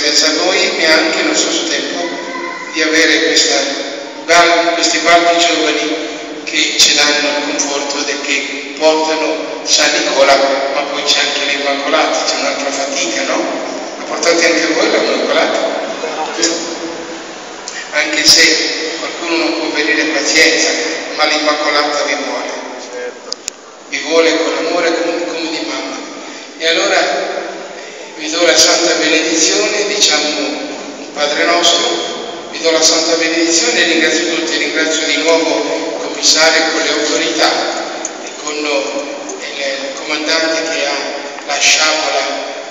mezzo a noi e anche allo stesso tempo di avere questi baldi giovani che ci danno il conforto che portano San Nicola, ma poi c'è anche l'Immacolata, c'è un'altra fatica, no? La portate anche voi l'Immacolata? Anche se qualcuno non può venire pazienza, ma l'Immacolata vi vuole. Vi vuole con amore come di mamma. E allora vi do la Santa Benedizione, diciamo un Padre Nostro, vi do la Santa Benedizione e ringrazio tutti, ringrazio di nuovo il commissario con le autorità e con il comandante che ha la sciabola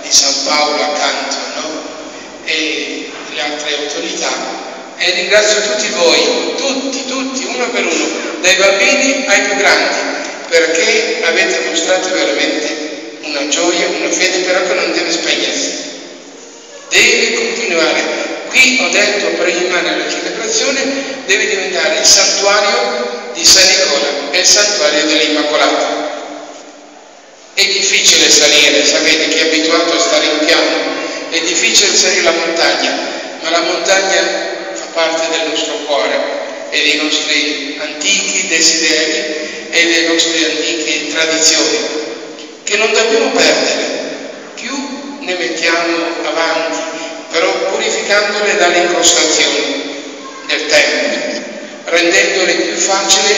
di San Paolo accanto, no? E le altre autorità. E ringrazio tutti voi, tutti, uno per uno, dai bambini ai più grandi, perché avete mostrato veramente una gioia, una fede però che non deve spegnersi, deve continuare. Qui ho detto prima nella celebrazione, deve diventare il santuario di San Nicola e il santuario dell'Immacolata. È difficile salire, sapete, chi è abituato a stare in piano, è difficile salire la montagna, ma la montagna fa parte del nostro cuore e dei nostri antichi desideri e delle nostre antiche tradizioni, che non dobbiamo perdere. Più ne mettiamo avanti, però purificandole dalle incrostazioni del tempo, rendendole più facili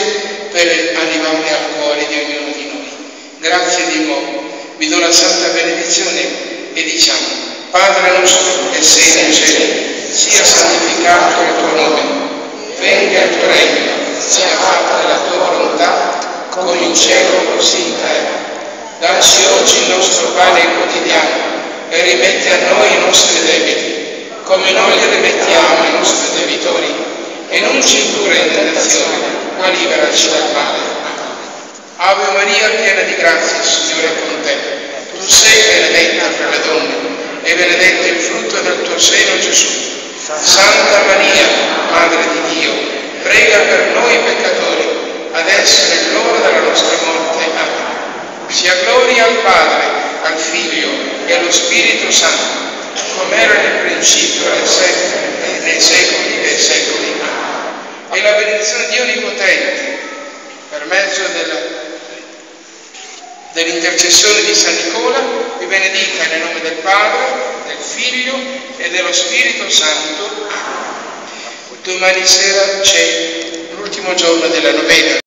per arrivare al cuore di ognuno di noi. Grazie di nuovo. Vi do la Santa Benedizione e diciamo: Padre nostro che sei nei cieli, sia santificato il tuo nome, venga il tuo regno, sia fatta la tua volontà, come in cielo così in terra. Dacci oggi il nostro pane quotidiano e rimetti a noi i nostri debiti, come noi li rimettiamo ai nostri debitori, e non ci indurre in tentazione, ma liberaci dal male. Ave Maria, piena di grazia, il Signore è con te. Tu sei benedetta fra le donne, e benedetto il frutto del tuo seno, Gesù. Santa Maria, Madre di Dio, prega per noi peccatori, adesso e nell'ora della nostra morte. Amen. Sia gloria al Padre, al Figlio e allo Spirito Santo, come era nel principio, e sempre, e nei secoli dei secoli. E la benedizione di Dio Onnipotente, per mezzo dell'intercessione di San Nicola, vi benedica nel nome del Padre, del Figlio e dello Spirito Santo. Domani sera c'è l'ultimo giorno della novena.